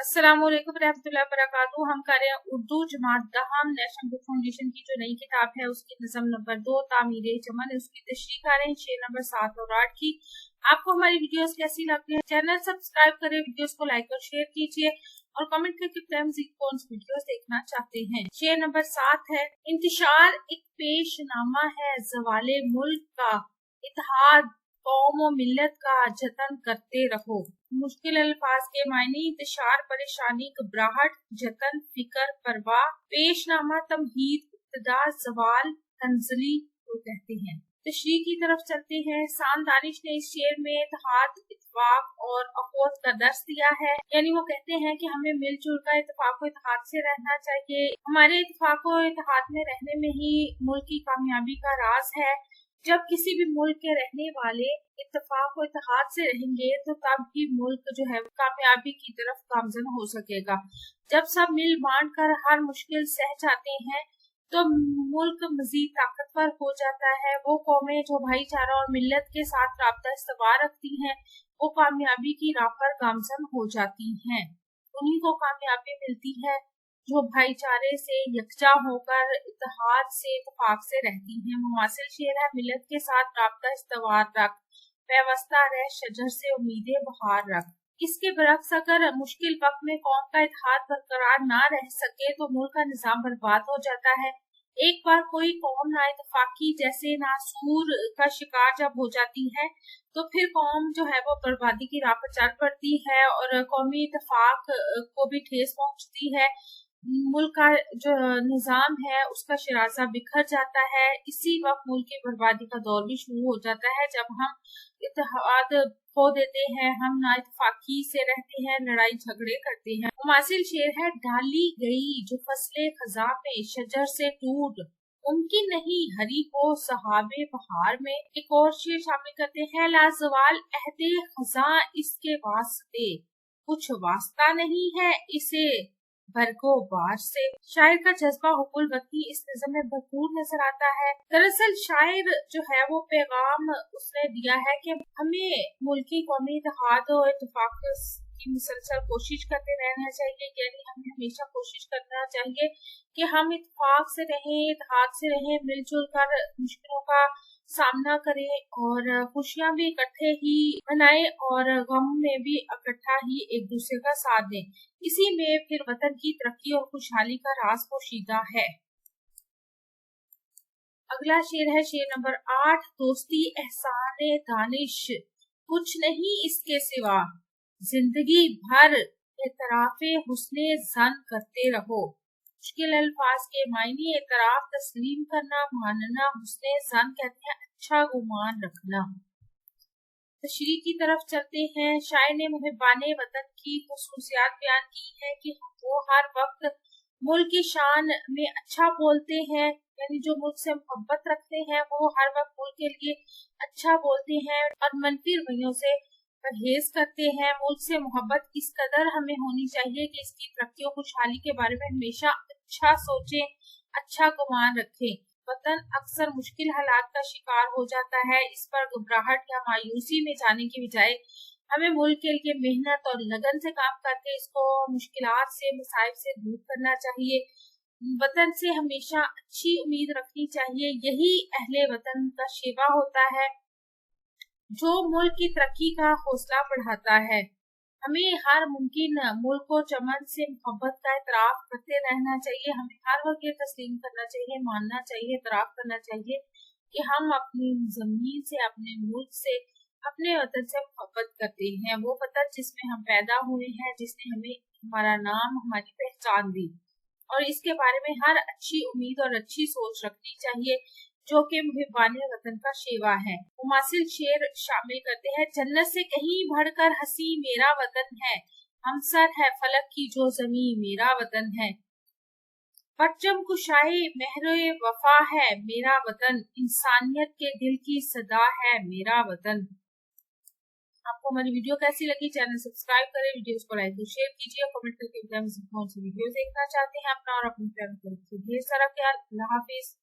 अस्सलामुअलैकुम रहमतुल्लाहि वबरकातुहू। हम कर रहे हैं उर्दू जमात दहम नेशनल बुक फाउंडेशन की जो नई किताब है उसकी नज़म नंबर 2 तामीर चमन, उसकी तशरीह कर रहे हैं शेर नंबर 7 और 8 की। आपको हमारी वीडियोस कैसी लगती है, चैनल सब्सक्राइब करें, वीडियोस को लाइक और शेयर कीजिए और कमेंट करके बताएं मज़ीद कौन सी वीडियोस देखना चाहते हैं। शेर नंबर 7 है, इंतशार एक पेशनामा है ज़वाले मुल्क का, इत्तेहाद कौम और मिल्लत का जतन करते रहो। मुश्किल अल्फाज के मायने इंतशार परेशानी, घबराहट, जतन, फिक्र, परवाह, पेशनामा, तमहीद, इब्तिदा, सवाल, तंजली को कहते हैं। तशरीह की तरफ चलते हैं। सान दानिश ने इस शेर में इत्तेहाद, इत्तेफाक और अखौत का दर्स दिया है। यानी वो कहते हैं कि हमें मिलजुल कर इत्तेफाक और इत्तेहाद से रहना चाहिए। हमारे इत्तेफाक और इत्तेहाद में रहने में ही मुल्क की कामयाबी का राज है। जब किसी भी मुल्क के रहने वाले इत्तेफाक और इत्तेहाद से रहेंगे तो तब ही मुल्क जो है कामयाबी की तरफ गामजन हो सकेगा। जब सब मिल बांट कर हर मुश्किल सह जाते हैं तो मुल्क मजीद ताकतवर हो जाता है। वो कौमें जो भाईचारा और मिल्लत के साथ राब्ता इस्तवार रखती हैं वो कामयाबी की राह पर गामजन हो जाती हैं। उन्हीं को कामयाबी मिलती है जो भाईचारे से यकजा होकर इत्तेहाद से इत्तेफाक से रहती हैं। मुमासिल शेर है, मिल्लत के साथ राब्ता इस्तवार रख, व्यवस्था रह शजर से उम्मीदें बहार रख। इसके बरक्स अगर मुश्किल वक्त में कौम का इत्तेहाद बरकरार ना रह सके तो मुल्क का निजाम बर्बाद हो जाता है। एक बार कोई कौम ना इत्तेफाकी जैसे नासूर का शिकार जब हो जाती है तो फिर कौम जो है वो बर्बादी की राह पर चल पड़ती है और कौमी इत्तेफाक को भी ठेस पहुंचती है। मुल्क का जो निजाम है उसका शराजा बिखर जाता है। इसी वक्त मुल्क की बर्बादी का दौर भी शुरू हो जाता है जब हम इत्तेहाद खो देते हैं, हम ना इत्तेफाकी से रहते हैं, लड़ाई झगड़े करते हैं। मुमासिल शेर है, डाली गई जो फसले खजा में शजर से टूट, मुमकिन नहीं हरी को सहाबे बहार में। एक और शेर शामिल करते हैं, लाजवाल अहदे खजा इसके वास्ते, कुछ वास्ता नहीं है इसे बरगो बार से। शायर का जज्बा हुब्बुल वतनी इस नज़म में भरपूर नजर आता है। दरअसल शायर जो है वो पैगाम उसने दिया है कि हमें मुल्की कौमी इत्तेहाद और इत्तेफाक की मुसलसल कोशिश करते रहना चाहिए। यानी हमें हमेशा कोशिश करना चाहिए कि हम इत्तेफाक से रहें, इत्तेहाद से रहें, मिलजुल कर मुश्किलों का सामना करें और खुशियां भी इकट्ठे ही मनाएं और गम में भी इकट्ठा ही एक दूसरे का साथ दें। इसी में फिर वतन की तरक्की और खुशहाली का राज पोशीदा है। अगला शेर है शेर नंबर 8, दोस्ती एहसाने दानिश, कुछ नहीं इसके सिवा, जिंदगी भर एतराफे हुस्ने जन करते रहो। मुश्किल अल्फाज के मायने एतराफ तस्लीम करना, मानना, हुस्ने जन कहते हैं अच्छा गुमान रखना। तशरीह की तरफ चलते हैं। शायर ने मुहिब्बाने वतन की खुसूसियात बयान की है कि वो हर वक्त मुल्क की शान में अच्छा बोलते हैं। यानी जो मुल्क से मोहब्बत रखते हैं वो हर वक्त मुल्क के लिए अच्छा बोलते हैं और मनफी रवैयों से परहेज करते हैं। मुल्क से मोहब्बत इस कदर हमें होनी चाहिए कि इसकी तरक्की और खुशहाली के बारे में हमेशा अच्छा सोचें, अच्छा गुमान रखें। वतन अक्सर मुश्किल हालात का शिकार हो जाता है। इस पर घबराहट या मायूसी में जाने की बजाय हमें मुल्क के लिए मेहनत और लगन से काम करके इसको मुश्किलात से, मसाइब से दूर करना चाहिए। वतन से हमेशा अच्छी उम्मीद रखनी चाहिए। यही अहले वतन का शेवा होता है जो मुल्क की तरक्की का हौसला बढ़ाता है। हमें हर मुमकिन मुल्क और चमन से मोहब्बत का इतराफ करते रहना चाहिए। हमें हर वक्त ये तस्लीम करना चाहिए, मानना चाहिए, इतराफ करना चाहिए कि हम अपनी जमीन से, अपने मुल्क से, अपने वतन से मोहब्बत करते हैं। वो वतन जिसमें हम पैदा हुए हैं, जिसने हमें हमारा नाम, हमारी पहचान दी, और इसके बारे में हर अच्छी उम्मीद और अच्छी सोच रखनी चाहिए जो कि मुहिब्बाने वतन का शेवा है। मुमासिल शेर शामिल करते हैं, जन्नत से कहीं बढ़कर हसी मेरा वतन है, हमसर है फलक की जो जमी मेरा वतन है, परचम कुशाए महरे वफा है मेरा वतन, इंसानियत के दिल की सदा है मेरा वतन। आपको हमारी वीडियो कैसी लगी, चैनल सब्सक्राइब करें, वीडियोस को लाइक और शेयर कीजिए, कमेंट करके बताएं कौन सी वीडियो देखना चाहते हैं। अपना और अपनी फैमिली को ढेर सारा ख्याल। अल्लाह हाफिज।